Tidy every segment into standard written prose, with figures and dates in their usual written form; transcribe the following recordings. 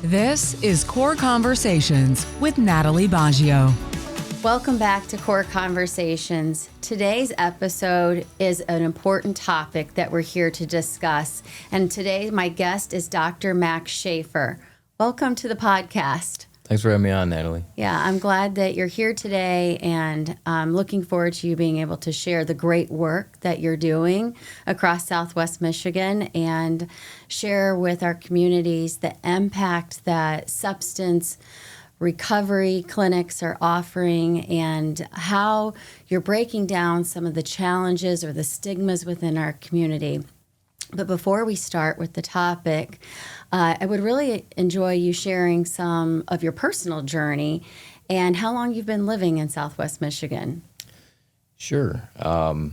This is Core Conversations with Natalie Baggio. Welcome back to Core Conversations. Today's episode is an important topic that we're here to discuss. And today my guest is Dr. Max Schaefer. Welcome to the podcast. Thanks for having me on, Natalie. Yeah, I'm glad that you're here today, and I'm looking forward to you being able to share the great work that you're doing across Southwest Michigan and share with our communities the impact that substance recovery clinics are offering and how you're breaking down some of the challenges or the stigmas within our community. But before we start with the topic, I would really enjoy you sharing some of your personal journey and how long you've been living in Southwest Michigan. Sure. I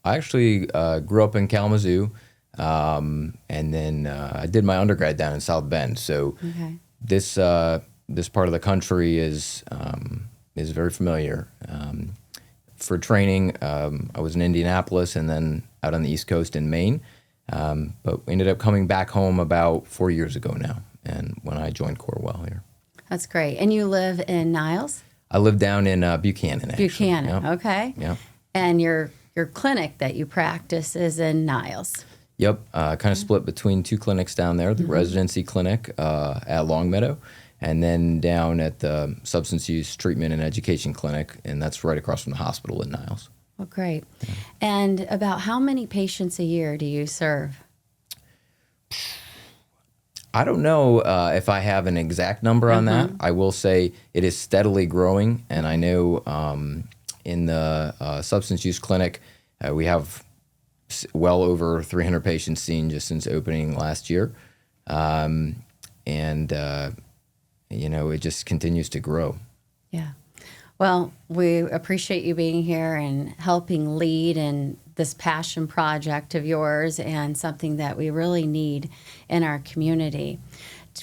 actually grew up in Kalamazoo, and then I did my undergrad down in South Bend. So this part of the country is very familiar. For training, I was in Indianapolis and then out on the East Coast in Maine. But we ended up coming back home about 4 years ago now, and when I joined Corewell here. That's great. And you live in Niles? I live down in Buchanan, actually. Buchanan, Yep. Okay. Yeah. And your clinic that you practice is in Niles? Yep, kind of split between two clinics down there, the residency clinic at Longmeadow, and then down at the substance use treatment and education clinic, and that's right across from the hospital in Niles. Well, great. Yeah. And about how many patients a year do you serve? I don't know if I have an exact number on that. I will say it is steadily growing, and I know in the substance use clinic, we have well over 300 patients seen just since opening last year. It just continues to grow. Yeah. Well, we appreciate you being here and helping lead in this passion project of yours and something that we really need in our community.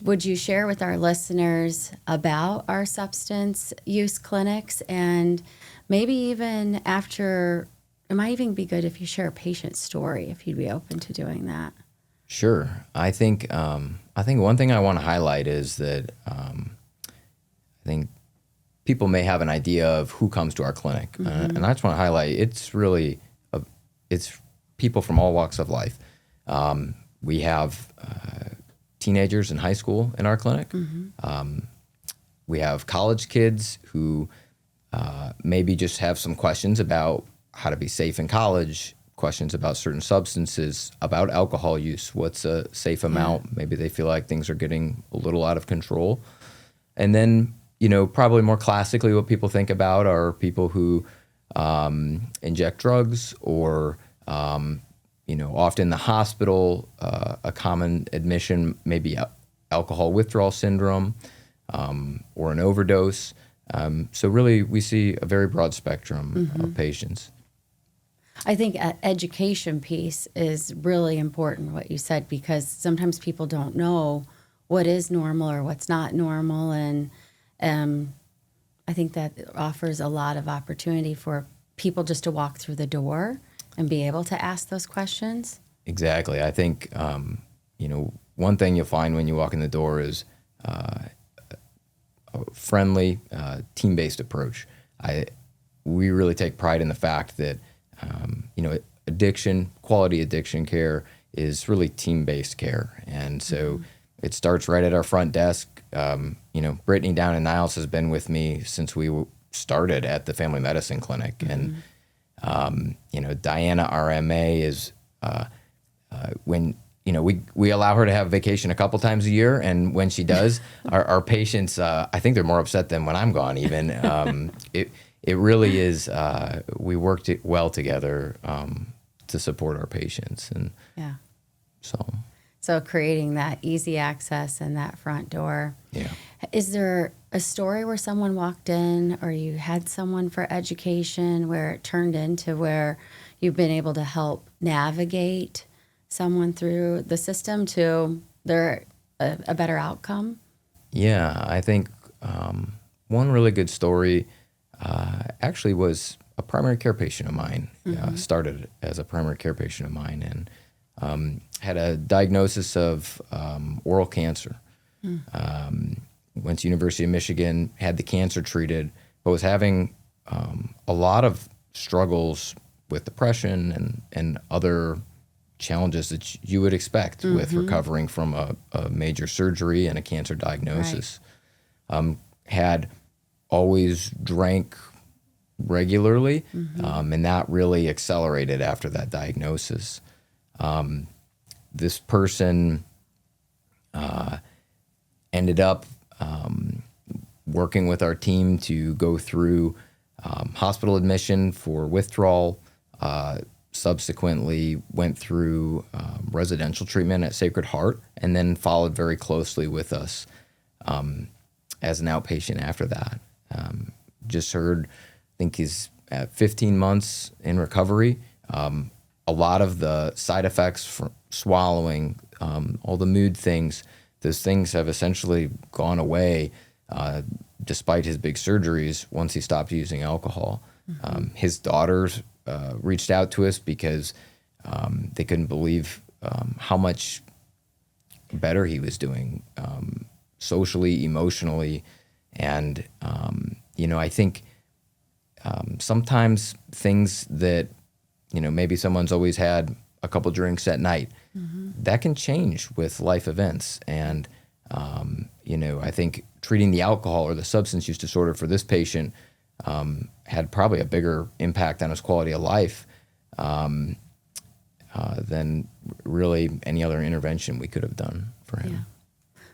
Would you share with our listeners about our substance use clinics, and maybe even after, it might even be good if you share a patient story, if you'd be open to doing that. Sure. I think one thing I want to highlight is that I think people may have an idea of who comes to our clinic. And I just want to highlight, it's people from all walks of life. We have teenagers in high school in our clinic. We have college kids who maybe just have some questions about how to be safe in college, questions about certain substances, about alcohol use, what's a safe amount. Maybe they feel like things are getting a little out of control. And then probably more classically, what people think about are people who inject drugs or, often the hospital, a common admission, maybe alcohol withdrawal syndrome or an overdose. So really, we see a very broad spectrum of patients. I think education piece is really important, what you said, because sometimes people don't know what is normal or what's not normal, and I think that offers a lot of opportunity for people just to walk through the door and be able to ask those questions. Exactly. I think, one thing you'll find when you walk in the door is a friendly, team-based approach. We really take pride in the fact that, quality addiction care is really team-based care. And so it starts right at our front desk. Brittany down in Niles has been with me since we started at the family medicine clinic. And, Diana, our MA, is when, we allow her to have vacation a couple times a year. And when she does, our patients, I think they're more upset than when I'm gone even. It really is, we worked well together to support our patients. And So creating that easy access and that front door. Yeah. Is there a story where someone walked in or you had someone for education where it turned into where you've been able to help navigate someone through the system to a better outcome? Yeah, I think one really good story actually was a primary care patient of mine. Started as a primary care patient of mine and had a diagnosis of oral cancer. Went to University of Michigan, had the cancer treated, but was having a lot of struggles with depression and other challenges that you would expect with recovering from a major surgery and a cancer diagnosis. Right. Had always drank regularly, and that really accelerated after that diagnosis. This person ended up working with our team to go through hospital admission for withdrawal, subsequently went through residential treatment at Sacred Heart, and then followed very closely with us as an outpatient after that. Just heard, I think he's at 15 months in recovery. A lot of the side effects from swallowing, all the mood things, those things have essentially gone away despite his big surgeries once he stopped using alcohol. His daughters reached out to us because they couldn't believe how much better he was doing socially, emotionally. And, I think sometimes things that, maybe someone's always had a couple drinks at night, that can change with life events. And, I think treating the alcohol or the substance use disorder for this patient had probably a bigger impact on his quality of life than really any other intervention we could have done for him. Yeah.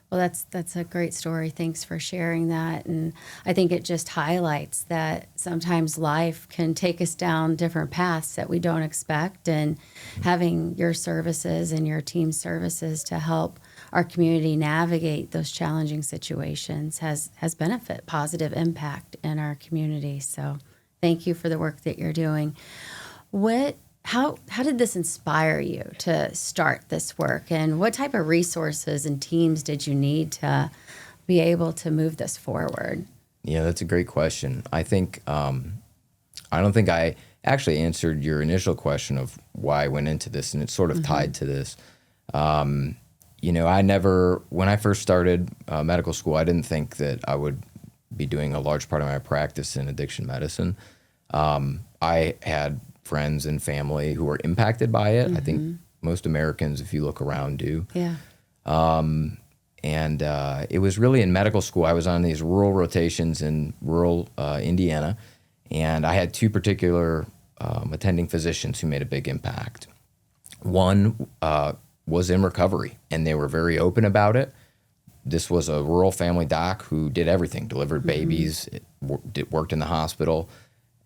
Well, that's a great story. Thanks for sharing that. And I think it just highlights that sometimes life can take us down different paths that we don't expect. And having your services and your team's services to help our community navigate those challenging situations has positive impact in our community. So thank you for the work that you're doing. How did this inspire you to start this work, and what type of resources and teams did you need to be able to move this forward? Yeah, that's a great question. I think I don't think I actually answered your initial question of why I went into this, and it's sort of tied to this. When I first started medical school, I didn't think that I would be doing a large part of my practice in addiction medicine. I had friends and family who were impacted by it. I think most Americans, if you look around, do. Yeah. And it was really in medical school. I was on these rural rotations in rural Indiana, and I had two particular attending physicians who made a big impact. One was in recovery, and they were very open about it. This was a rural family doc who did everything, delivered babies, worked in the hospital.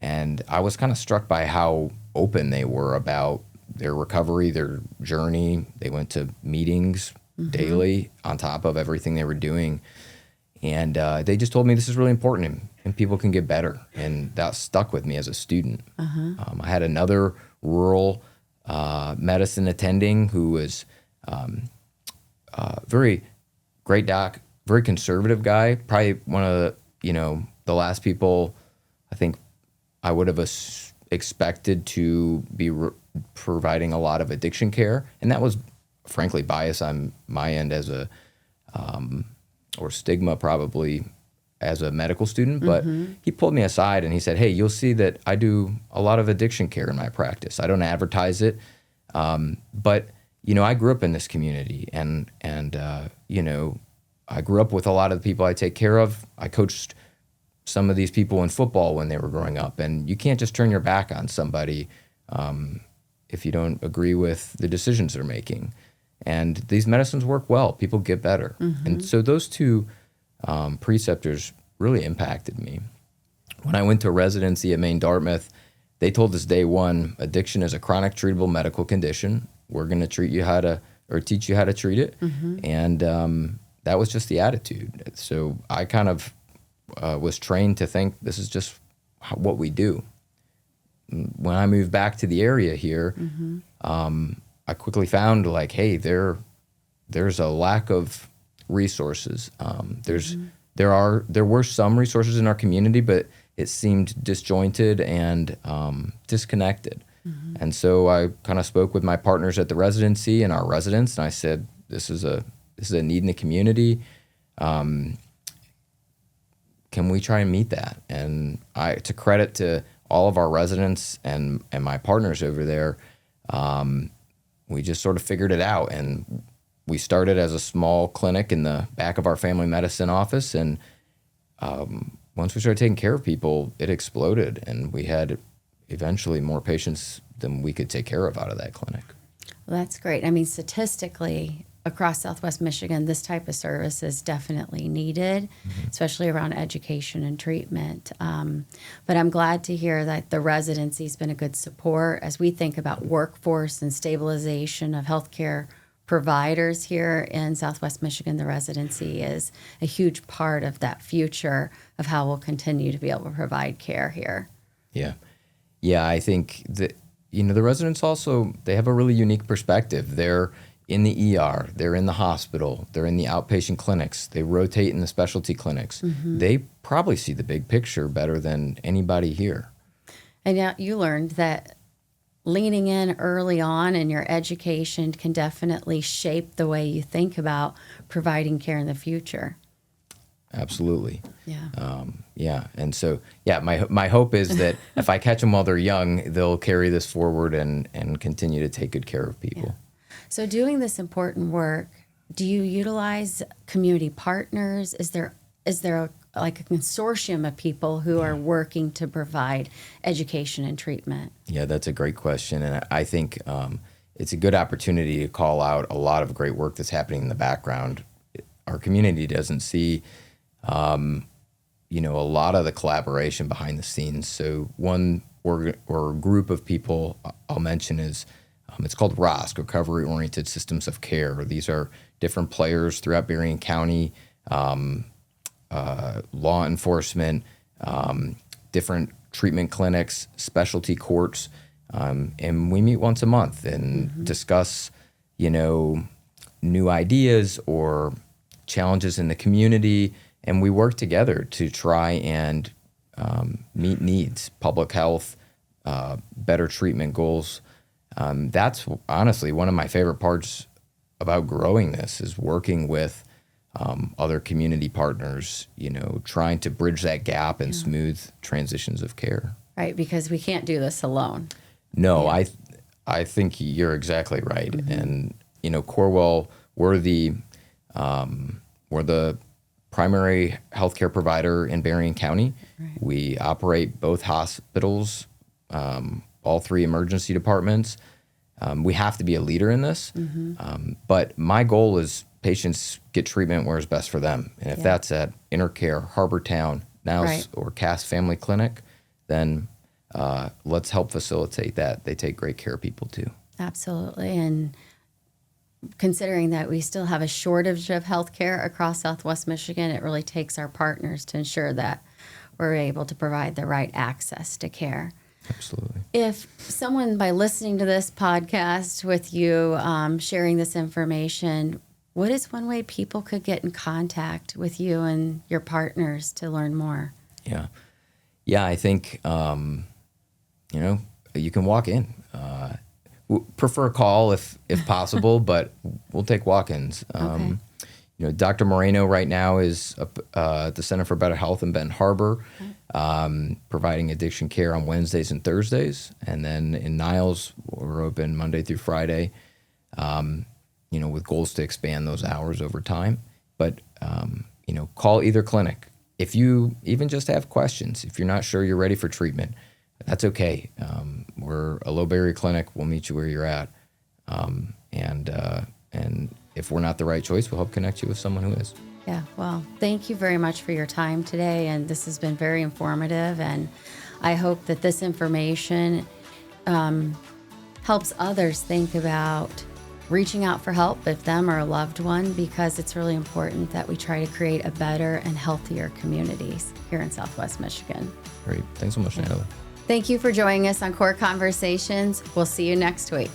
And I was kind of struck by how open they were about their recovery, their journey. They went to meetings daily on top of everything they were doing. And they just told me this is really important and people can get better. And that stuck with me as a student. I had another rural medicine attending who was very great doc, very conservative guy, probably one of the last people I think I would have expected to be providing a lot of addiction care. And that was frankly bias on my end as or stigma probably as a medical student. But he pulled me aside and he said, hey, you'll see that I do a lot of addiction care in my practice. I don't advertise it. But, I grew up in this community and I grew up with a lot of the people I take care of. I coached some of these people in football when they were growing up. And you can't just turn your back on somebody if you don't agree with the decisions they're making. And these medicines work well. People get better. And so those two preceptors really impacted me. When I went to residency at Maine Dartmouth, they told us day one, addiction is a chronic treatable medical condition. We're going to teach you how to treat it. And that was just the attitude. So I kind of was trained to think this is just what we do. When I moved back to the area here, I quickly found hey, there's a lack of resources. There were some resources in our community, but it seemed disjointed and disconnected. And so I kind of spoke with my partners at the residency and our residents, and I said, this is a need in the community. can we try and meet that? And to credit to all of our residents and my partners over there, we just sort of figured it out. And we started as a small clinic in the back of our family medicine office. And once we started taking care of people, it exploded. And we had eventually more patients than we could take care of out of that clinic. Well, that's great. I mean, statistically, across Southwest Michigan, this type of service is definitely needed, especially around education and treatment. But I'm glad to hear that the residency's been a good support as we think about workforce and stabilization of healthcare providers here in Southwest Michigan. The residency is a huge part of that future of how we'll continue to be able to provide care here. Yeah. Yeah, I think that, the residents also, they have a really unique perspective. They're in the ER, they're in the hospital, they're in the outpatient clinics, they rotate in the specialty clinics. They probably see the big picture better than anybody here. And now you learned that leaning in early on in your education can definitely shape the way you think about providing care in the future. Absolutely. Yeah. And so, my hope is that if I catch them while they're young, they'll carry this forward and continue to take good care of people. Yeah. So doing this important work, do you utilize community partners? Is there like a consortium of people who are working to provide education and treatment? Yeah, that's a great question. And I think it's a good opportunity to call out a lot of great work that's happening in the background. Our community doesn't see, a lot of the collaboration behind the scenes. So one or group of people I'll mention is, it's called ROSC, Recovery Oriented Systems of Care. These are different players throughout Berrien County, law enforcement, different treatment clinics, specialty courts, and we meet once a month and discuss, new ideas or challenges in the community, and we work together to try and meet needs, public health, better treatment goals. That's honestly one of my favorite parts about growing this is working with other community partners, trying to bridge that gap and smooth transitions of care. Right, because we can't do this alone. No, I think you're exactly right. And, Corewell, we're the primary healthcare provider in Berrien County. Right. We operate both hospitals, all 3 emergency departments. We have to be a leader in this. But my goal is patients get treatment where it's best for them. And if that's at Intercare, Harbortown, Niles, or Cass Family Clinic, then let's help facilitate that. They take great care of people too. Absolutely. And considering that we still have a shortage of healthcare across Southwest Michigan, it really takes our partners to ensure that we're able to provide the right access to care. Absolutely. If someone, by listening to this podcast with you, sharing this information, what is one way people could get in contact with you and your partners to learn more? Yeah, I think, you can walk in. Prefer a call if possible, but we'll take walk-ins. Okay. Dr. Moreno right now is at the Center for Better Health in Benton Harbor, providing addiction care on Wednesdays and Thursdays. And then in Niles, we're open Monday through Friday, with goals to expand those hours over time. But, call either clinic. If you even just have questions, if you're not sure you're ready for treatment, that's okay. We're a low barrier clinic. We'll meet you where you're at. And if we're not the right choice, we'll help connect you with someone who is. Yeah, well, thank you very much for your time today. And this has been very informative. And I hope that this information helps others think about reaching out for help if them or a loved one, because it's really important that we try to create a better and healthier communities here in Southwest Michigan. Great. Thanks so much, Natalie. Thank you for joining us on Core Conversations. We'll see you next week.